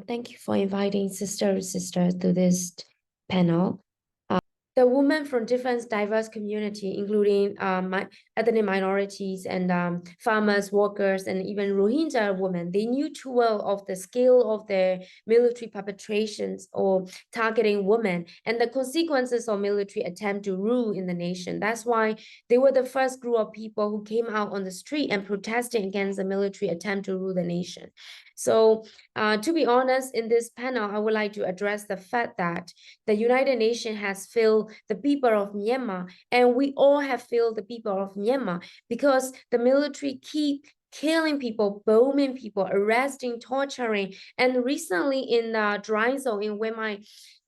Thank you for inviting sisters to this panel. The women from different diverse community, including ethnic minorities and farmers, workers, and even Rohingya women, they knew too well of the scale of their military perpetrations or targeting women and the consequences of military attempt to rule in the nation. That's why they were the first group of people who came out on the street and protesting against the military attempt to rule the nation. So to be honest, in this panel, I would like to address the fact that the United Nations has failed the people of Myanmar, and we all have failed the people of Myanmar because the military keep killing people, bombing people, arresting, torturing. And recently in Dry Zone, in where my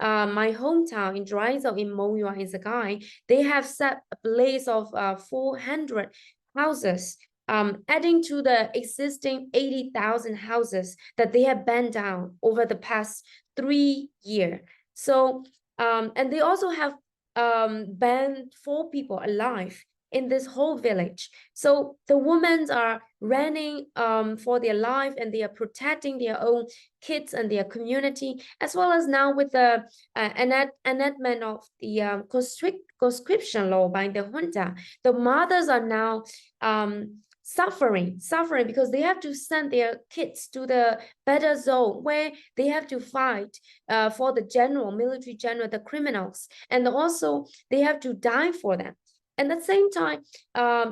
hometown in Dry Zone in Moyua in Sakai, they have set a blaze of 400 houses, adding to the existing 80,000 houses that they have burned down over the past 3 years. So, and they also have banned 4 people alive in this whole village. So the women are running for their life, and they are protecting their own kids and their community, as well as now with the enactment of the conscription law by the junta. The mothers are now suffering because they have to send their kids to the better zone where they have to fight for the military general, the criminals, and also they have to die for them. And at the same time,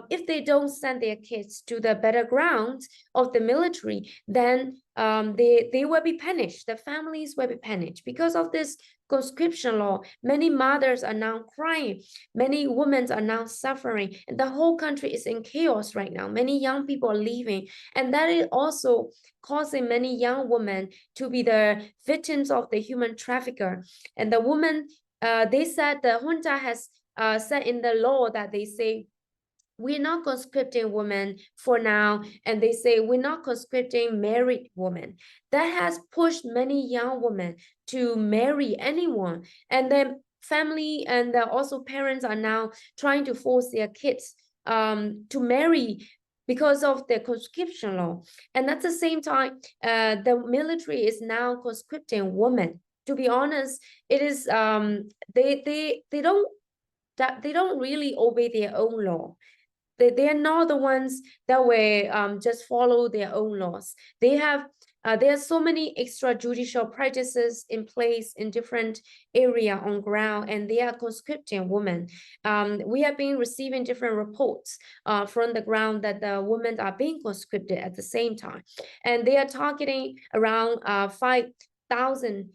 if they don't send their kids to the better ground of the military, then they will be punished. The families will be punished because of this conscription law. Many mothers are now crying. Many women are now suffering. And the whole country is in chaos right now. Many young people are leaving. And that is also causing many young women to be the victims of the human trafficker. And the woman, they said the junta has said in the law that they say, we're not conscripting women for now, and they say we're not conscripting married women. That has pushed many young women to marry anyone, and then family and also parents are now trying to force their kids to marry because of the conscription law. And at the same time, the military is now conscripting women. To be honest, it is they don't really obey their own law. They are not the ones that will just follow their own laws. There are so many extrajudicial practices in place in different area on ground, and they are conscripting women. We have been receiving different reports from the ground that the women are being conscripted at the same time, and they are targeting around 5,000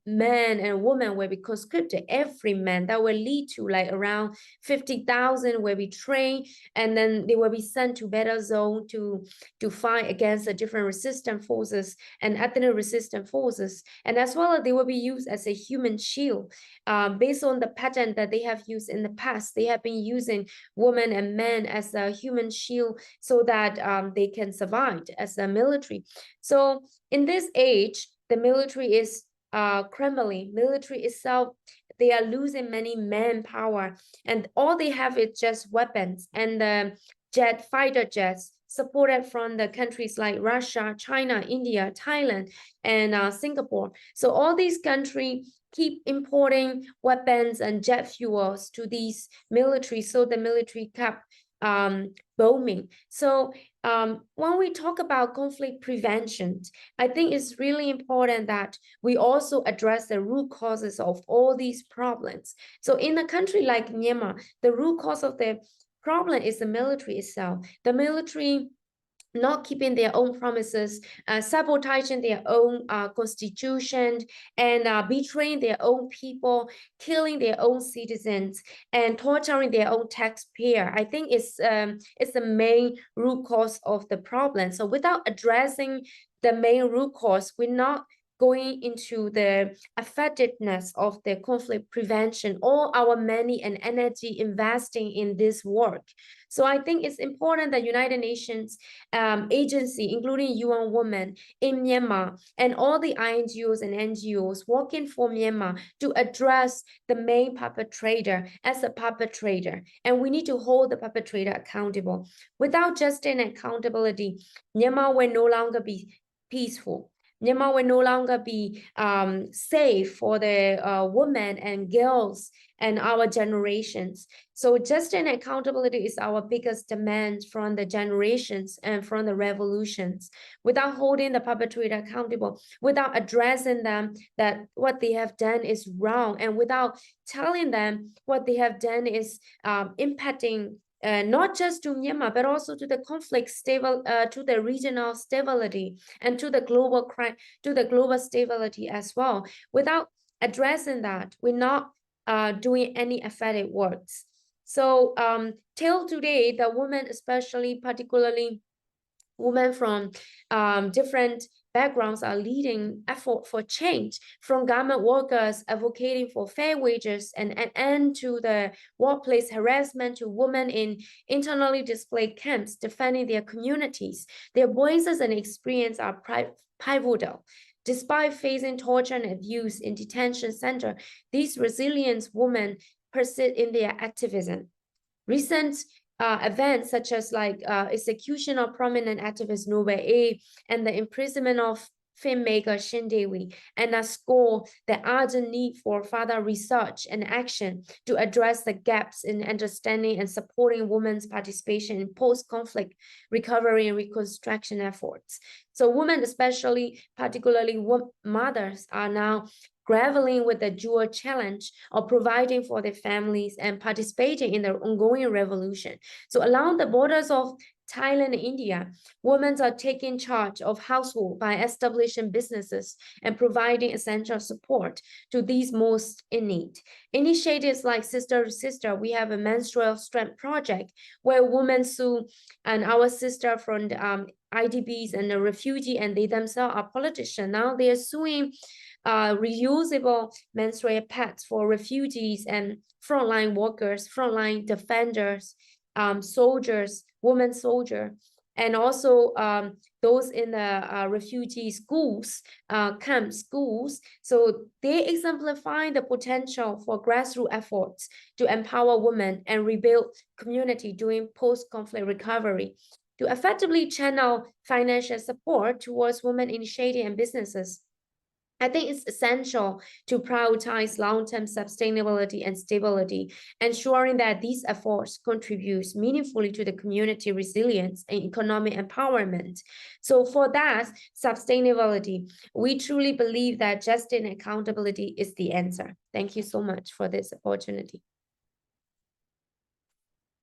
men and women will be conscripted. Every man, that will lead to like around 50,000 will be trained, and then they will be sent to better zone to fight against the different resistant forces and ethnic resistant forces, and as well as they will be used as a human shield. Based on the pattern that they have used in the past, they have been using women and men as a human shield so that they can survive as a military. So in this age, the military is crumbling. Military itself, they are losing many manpower, and all they have is just weapons and fighter jets supported from the countries like Russia, China, India, Thailand, and Singapore. So all these countries keep importing weapons and jet fuels to these military, so the military kept bombing. So when we talk about conflict prevention, I think it's really important that we also address the root causes of all these problems. So in a country like Myanmar, the root cause of the problem is the military itself. The military not keeping their own promises, sabotaging their own constitution, and betraying their own people, killing their own citizens, and torturing their own taxpayer. I think it's the main root cause of the problem. So without addressing the main root cause, we're not going into the effectiveness of the conflict prevention, all our money and energy investing in this work. So I think it's important that United Nations agency, including UN Women in Myanmar, and all the INGOs and NGOs working for Myanmar to address the main perpetrator as a perpetrator. And we need to hold the perpetrator accountable. Without justice and accountability, Myanmar will no longer be peaceful. Myanmar will no longer be safe for the women and girls and our generations. So justice and accountability is our biggest demand from the generations and from the revolutions. Without holding the perpetrator accountable, without addressing them that what they have done is wrong, and without telling them what they have done is impacting not just to Myanmar, but also to the conflict to the regional stability and to the global crime, to the global stability as well. Without addressing that, we're not doing any effective works. So till today, the women, especially particularly women from different backgrounds, are leading effort for change, from garment workers advocating for fair wages and an end to the workplace harassment, to women in internally displaced camps defending their communities. Their voices and experience are pivotal. Despite facing torture and abuse in detention center, these resilient women persist in their activism. Recent events such as execution of prominent activist Nobe A and the imprisonment of filmmaker Shin Dae-wi underscore the urgent need for further research and action to address the gaps in understanding and supporting women's participation in post-conflict recovery and reconstruction efforts. So women, particularly mothers, are now grappling with the dual challenge of providing for their families and participating in the ongoing revolution. So along the borders of Thailand and India, women are taking charge of household by establishing businesses and providing essential support to these most in need. Initiatives like Sister to Sister, we have a menstrual strength project where women sue and our sister from the IDPs and the refugee, and they themselves are politicians. Now they are suing reusable menstrual pads for refugees and frontline workers, frontline defenders, soldiers, women soldier, and also those in the refugee schools, camp schools. So they exemplify the potential for grassroots efforts to empower women and rebuild community during post-conflict recovery. To effectively channel financial support towards women initiating and businesses, I think it's essential to prioritize long-term sustainability and stability, ensuring that these efforts contribute meaningfully to the community resilience and economic empowerment. So for that sustainability, we truly believe that justice and accountability is the answer. Thank you so much for this opportunity.